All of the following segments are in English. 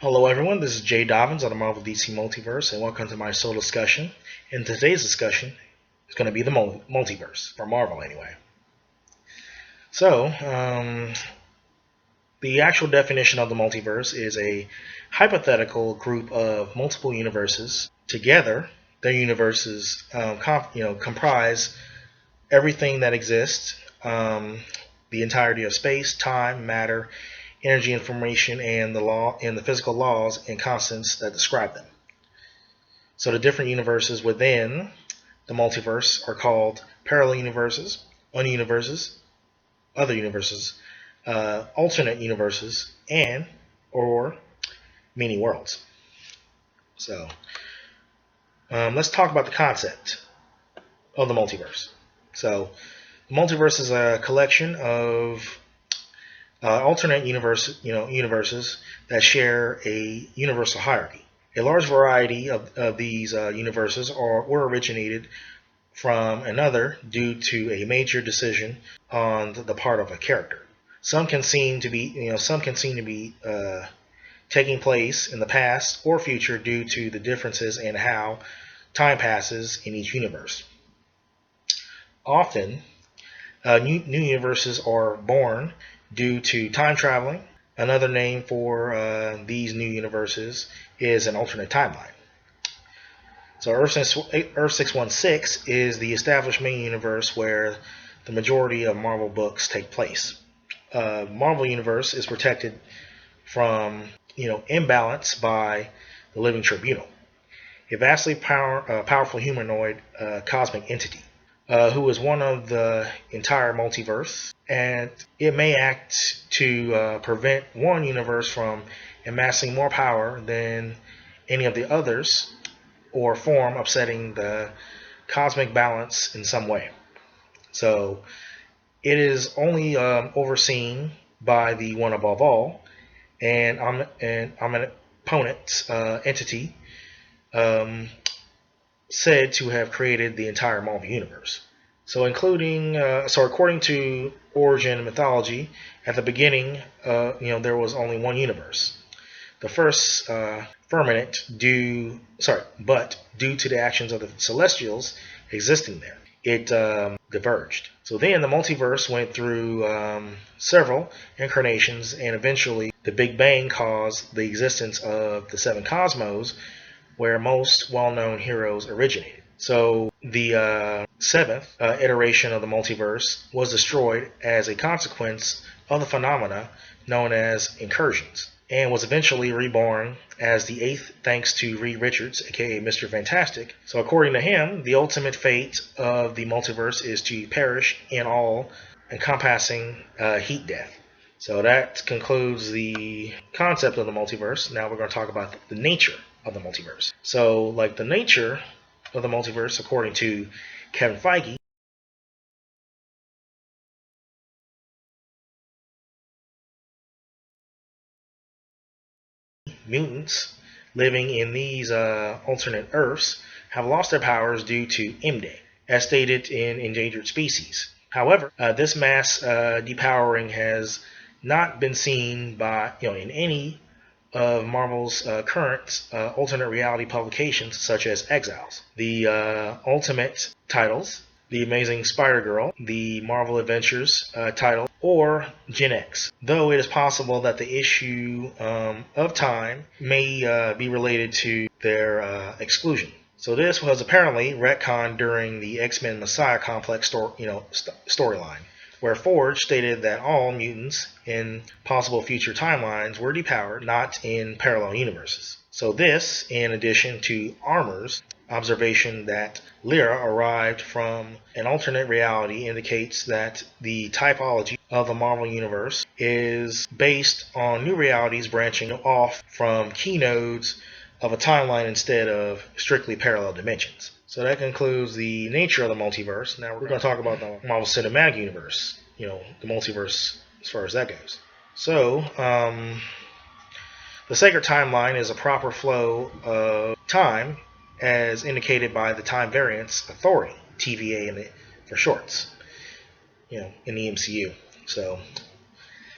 Hello, everyone. This is Jay Dobbins of the Marvel DC Multiverse, and welcome to my solo discussion. And today's discussion is going to be the multiverse, for Marvel anyway. So, the actual definition of the multiverse is a hypothetical group of multiple universes together. Their universes, comprise everything that exists, the entirety of space, time, matter, energy, information, and the physical laws and constants that describe them. So the different universes within the multiverse are called parallel universes, ununiverses, other universes, alternate universes, and or many worlds. So let's talk about the concept of the multiverse. So the multiverse is a collection of alternate universes that share a universal hierarchy. A large variety of these universes were originated from another due to a major decision on the part of a character. Some can seem to be taking place in the past or future due to the differences in how time passes in each universe. Often, new universes are born due to time traveling. Another name for these new universes is an alternate timeline. So Earth 616 is the established main universe where the majority of Marvel books take place. Marvel universe is protected from imbalance by the Living Tribunal, a vastly powerful humanoid cosmic entity who is one of the entire multiverse, and it may act to prevent one universe from amassing more power than any of the others or form upsetting the cosmic balance in some way. So it is only overseen by the one above all, and I'm an opponent entity said to have created the entire Marvel universe. So according to origin mythology, at the beginning, there was only one universe. The first firmament but due to the actions of the Celestials existing there, it diverged. So then the multiverse went through several incarnations, and eventually the Big Bang caused the existence of the seven cosmos, where most well-known heroes originated. So the seventh iteration of the multiverse was destroyed as a consequence of the phenomena known as incursions, and was eventually reborn as the eighth thanks to Reed Richards, aka Mr. Fantastic. So according to him, the ultimate fate of the multiverse is to perish in all encompassing heat death. So that concludes the concept of the multiverse. Now we're going to talk about the nature of the multiverse. So, like the nature of the multiverse, according to Kevin Feige, mutants living in these alternate Earths have lost their powers due to Imde, as stated in Endangered Species. However, this mass depowering has not been seen in any of Marvel's current alternate reality publications, such as Exiles, the Ultimate titles, the Amazing Spider-Girl, the Marvel Adventures title, or Gen X. Though it is possible that the issue of time may be related to their exclusion. So this was apparently retconned during the X-Men Messiah Complex storyline, where Forge stated that all mutants in possible future timelines were depowered, not in parallel universes. So this, in addition to Armor's observation that Lyra arrived from an alternate reality, indicates that the typology of the Marvel Universe is based on new realities branching off from key nodes of a timeline instead of strictly parallel dimensions. So that concludes the nature of the multiverse. Now we're going to talk about the Marvel Cinematic Universe, the multiverse as far as that goes. So, the sacred timeline is a proper flow of time as indicated by the time variance authority, TVA for shorts, in the MCU. So,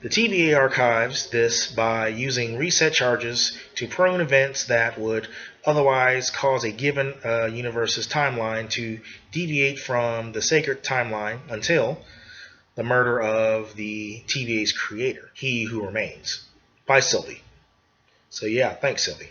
The TVA archives this by using reset charges to prune events that would otherwise cause a given universe's timeline to deviate from the sacred timeline until the murder of the TVA's creator, He Who Remains, by Sylvie. So yeah, thanks Sylvie.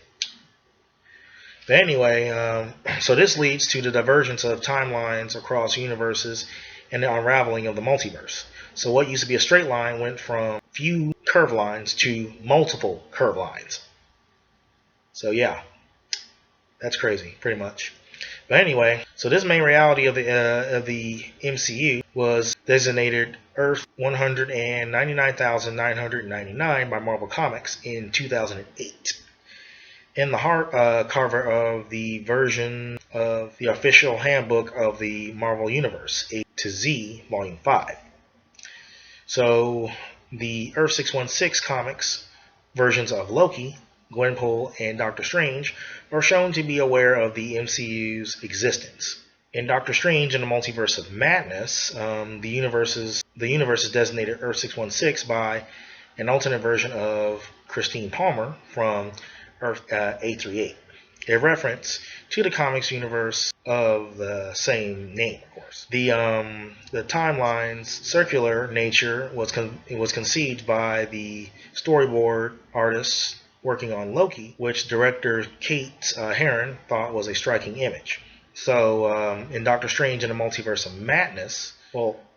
But anyway, so this leads to the divergence of timelines across universes and the unraveling of the multiverse. So what used to be a straight line went from few curved lines to multiple curved lines. So yeah, that's crazy, pretty much. But anyway, so this main reality of the MCU was designated Earth 199,999 by Marvel Comics in 2008. In the hardcover of the version of the official handbook of the Marvel Universe, A to Z, Volume 5. So the Earth 616 comics versions of Loki, Gwenpool, and Doctor Strange are shown to be aware of the MCU's existence. In Doctor Strange and the Multiverse of Madness, the universe is designated Earth 616 by an alternate version of Christine Palmer from Earth 838, a reference to the comics universe of the same name, of course. The timeline's circular nature was conceived by the storyboard artists working on Loki, which director Kate Herron thought was a striking image. So in Doctor Strange and the Multiverse of Madness,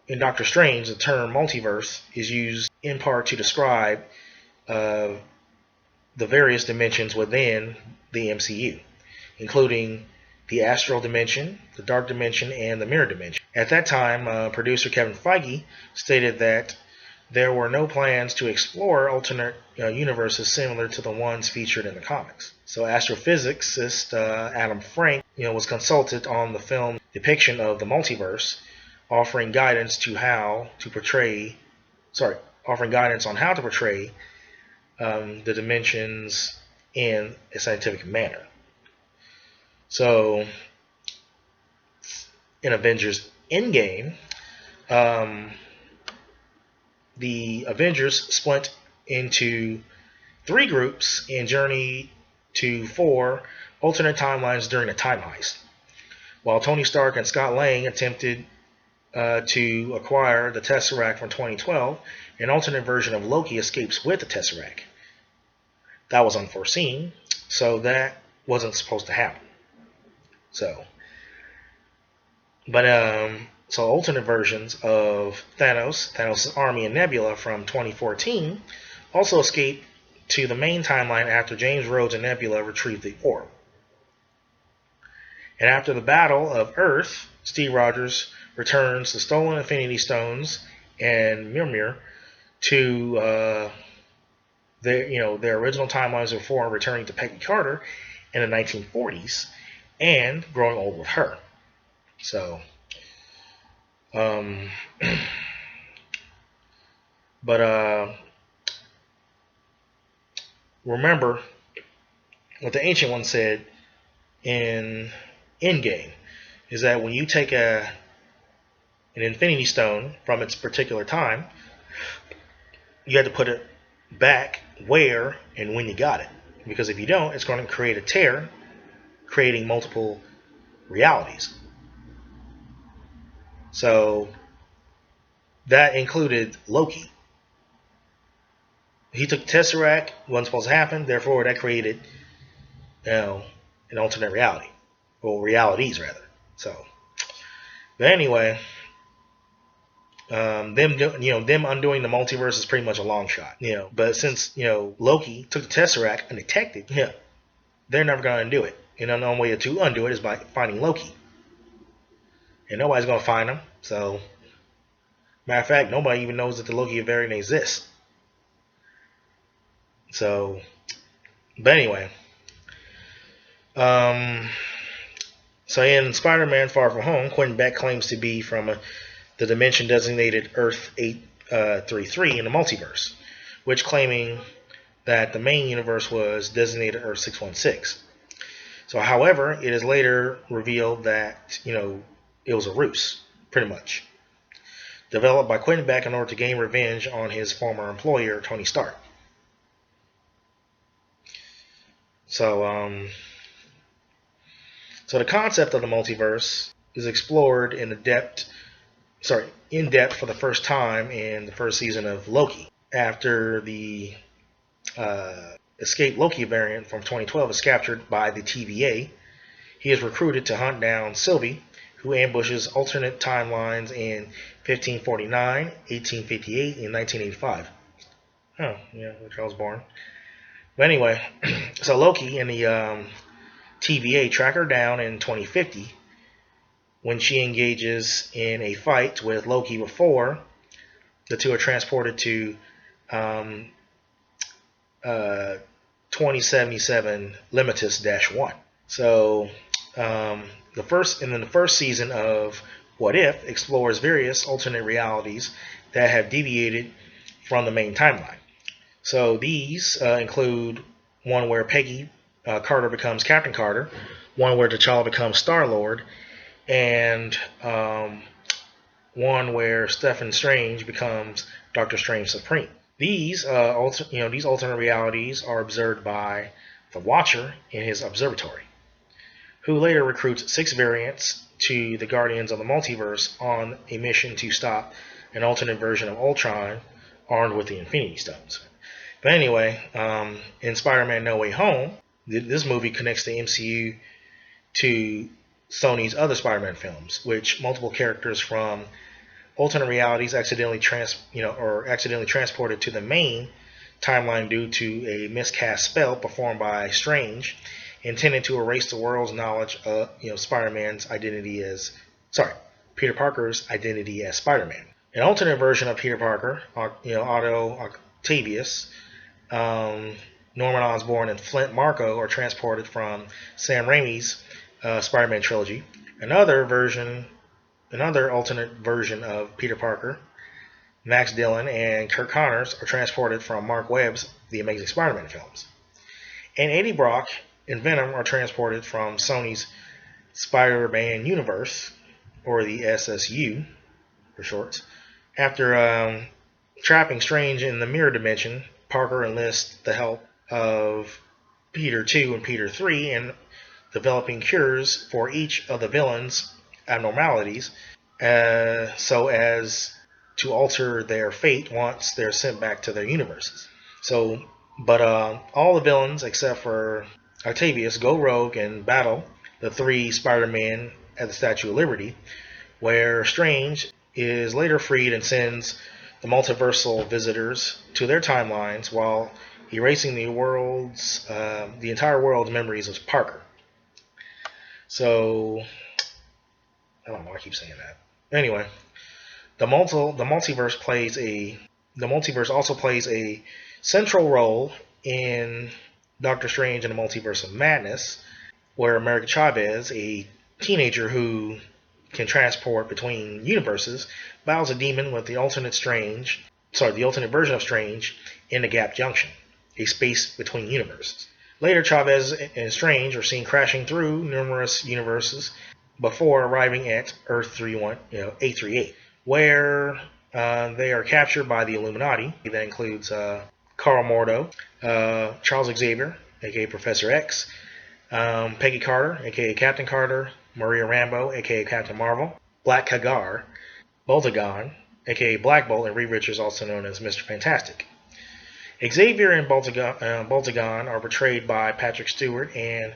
in Doctor Strange, the term multiverse is used in part to describe the various dimensions within the MCU, including the astral dimension, the dark dimension, and the mirror dimension. At that time, producer Kevin Feige stated that there were no plans to explore alternate universes similar to the ones featured in the comics. So astrophysicist Adam Frank was consulted on the film depiction of the multiverse, offering guidance on how to portray the dimensions in a scientific manner. So, in Avengers Endgame, the Avengers split into 3 groups and journeyed to 4 alternate timelines during a time heist. While Tony Stark and Scott Lang attempted to acquire the Tesseract from 2012, an alternate version of Loki escapes with the Tesseract. That was unforeseen, so that wasn't supposed to happen. So alternate versions of Thanos' army, and Nebula from 2014 also escaped to the main timeline after James Rhodes and Nebula retrieved the orb. And after the Battle of Earth, Steve Rogers returns the stolen Infinity Stones and Mjolnir to their original timelines before returning to Peggy Carter in the 1940s and growing old with her. So, remember what the Ancient One said in Endgame is that when you take an Infinity Stone from its particular time, you have to put it back where and when you got it. Because if you don't, it's going to create a tear, creating multiple realities. So that included Loki. He took Tesseract, wasn't supposed to happen, therefore that created an alternate reality. Or realities, rather. So, but anyway, them undoing the multiverse is pretty much a long shot. But since Loki took the Tesseract undetected, they're never going to undo it. And the only way to undo it is by finding Loki. And nobody's going to find him. So, matter of fact, nobody even knows that the Loki variant exists. So, but anyway. So in Spider-Man Far From Home, Quentin Beck claims to be from the dimension designated Earth 833 in the multiverse, which claiming that the main universe was designated Earth 616. So, however, it is later revealed that, it was a ruse, pretty much. developed by Quentin Beck in order to gain revenge on his former employer, Tony Stark. So the concept of the multiverse is explored in depth for the first time in the first season of Loki. After the escaped Loki variant from 2012 is captured by the TVA, he is recruited to hunt down Sylvie, who ambushes alternate timelines in 1549, 1858, and 1985. Oh, yeah, which I was born. But anyway, so Loki and the TVA track her down in 2050 when she engages in a fight with Loki before the two are transported to 2077 Limitus-1. So the first season of What If explores various alternate realities that have deviated from the main timeline. So these include one where Peggy Carter becomes Captain Carter, one where T'Challa becomes Star-Lord, and one where Stephen Strange becomes Doctor Strange Supreme. These alternate realities are observed by the Watcher in his observatory, who later recruits 6 variants to the Guardians of the Multiverse on a mission to stop an alternate version of Ultron armed with the Infinity Stones. But anyway, in Spider-Man No Way Home, this movie connects the MCU to Sony's other Spider-Man films, which multiple characters from alternate realities accidentally transported to the main timeline due to a miscast spell performed by Strange, intended to erase the world's knowledge of Peter Parker's identity as Spider-Man. An alternate version of Peter Parker, Otto Octavius, Norman Osborn, and Flint Marko are transported from Sam Raimi's Spider-Man trilogy. Another alternate version of Peter Parker, Max Dillon, and Kirk Connors are transported from Mark Webb's The Amazing Spider-Man films. And Eddie Brock and Venom are transported from Sony's Spider-Man Universe, or the SSU for short. After trapping Strange in the mirror dimension, Parker enlists the help of Peter 2 and Peter 3 in developing cures for each of the villains' abnormalities so as to alter their fate once they're sent back to their universes. But all the villains except for Octavius go rogue and battle the 3 Spider-Men at the Statue of Liberty, where Strange is later freed and sends the multiversal visitors to their timelines while erasing the entire world's memories of Parker. So, I don't know why I keep saying that. Anyway, the multiverse also plays a central role in Doctor Strange and the Multiverse of Madness, where America Chavez, a teenager who can transport between universes, battles a demon with the alternate version of Strange in the Gap Junction, a space between universes. Later, Chavez and Strange are seen crashing through numerous universes before arriving at Earth 838, where they are captured by the Illuminati. That includes Carl Mordo, Charles Xavier, aka Professor X, Peggy Carter, aka Captain Carter, Maria Rambeau, aka Captain Marvel, Black Hagar, Boltagon, aka Black Bolt, and Reed Richards, also known as Mr. Fantastic. Xavier and Boltagon are portrayed by Patrick Stewart and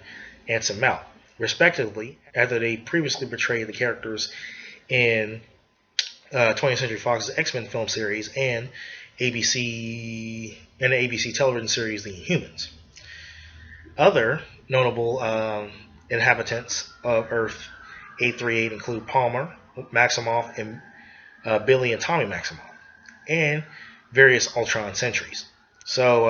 Anson Mount, respectively, after they previously portrayed the characters in 20th Century Fox's X-Men film series and the ABC television series The Inhumans. Other notable inhabitants of Earth 838 include Palmer, Maximoff, and Billy and Tommy Maximoff, and various Ultron sentries. So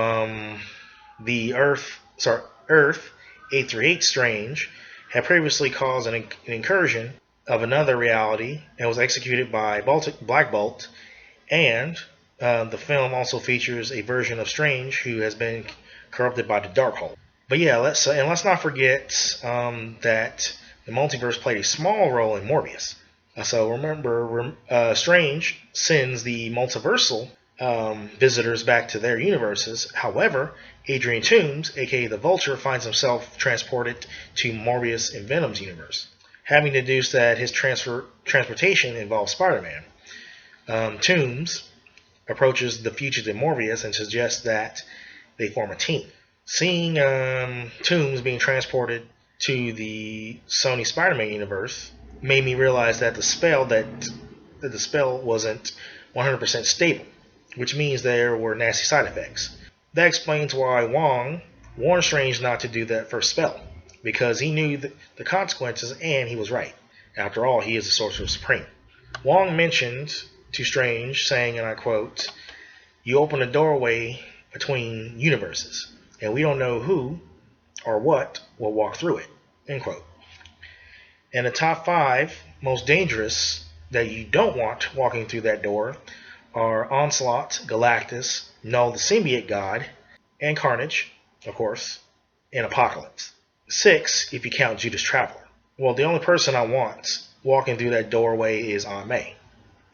the Earth 838 Strange had previously caused an incursion of another reality and was executed by Black Bolt, and the film also features a version of Strange who has been corrupted by the Darkhold. But yeah, let's not forget that the multiverse played a small role in Morbius. So remember, Strange sends the multiversal visitors back to their universes. However, Adrian Toomes, aka the Vulture, finds himself transported to Morbius and Venom's universe, having deduced that his transportation involves Spider-Man. Toomes approaches the fugitive Morbius and suggests that they form a team. Seeing Toomes being transported to the Sony Spider-Man universe made me realize that the spell wasn't 100% stable, which means there were nasty side effects. That explains why Wong warned Strange not to do that first spell, because he knew the consequences and he was right. After all, he is the Sorcerer Supreme. Wong mentioned to Strange, saying, and I quote, "You open a doorway between universes, and we don't know who or what will walk through it." End quote. And the top 5 most dangerous that you don't want walking through that door are Onslaught, Galactus, Null the Symbiote God, and Carnage, of course, and Apocalypse. 6 if you count Judas Traveler. Well, the only person I want walking through that doorway is Aunt May.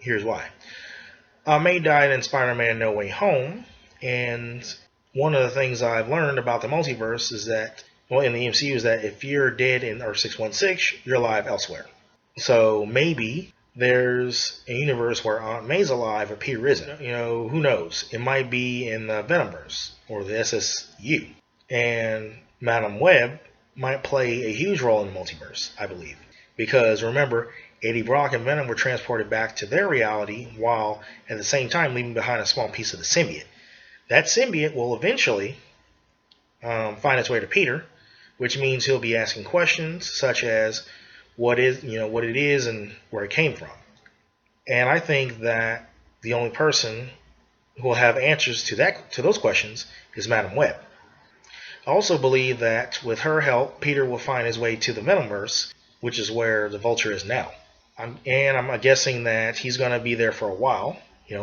Here's why. Aunt May died in Spider-Man No Way Home, and one of the things I've learned about the multiverse is that, well, in the MCU, is that if you're dead in Earth 616, you're alive elsewhere. So maybe there's a universe where Aunt May's alive but Peter isn't. Who knows? It might be in the Venomverse or the SSU. And Madam Web might play a huge role in the multiverse, I believe. Because remember, Eddie Brock and Venom were transported back to their reality while at the same time leaving behind a small piece of the symbiote. That symbiote will eventually find its way to Peter, which means he'll be asking questions such as what it is and where it came from. And I think that the only person who will have answers to those questions is Madam Web. I also believe that with her help, Peter will find his way to the Venomverse, which is where the Vulture is now. I'm guessing that he's going to be there for a while,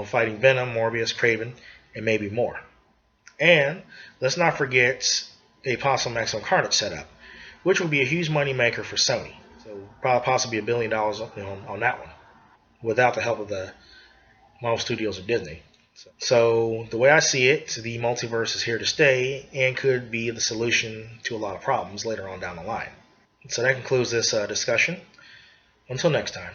fighting Venom, Morbius, Kraven, and maybe more. And let's not forget a possible Maximum Carnage setup, which would be a huge money maker for Sony. So probably possibly $1 billion on that one, without the help of the Marvel Studios or Disney. So the way I see it, the multiverse is here to stay and could be the solution to a lot of problems later on down the line. So that concludes this discussion. Until next time.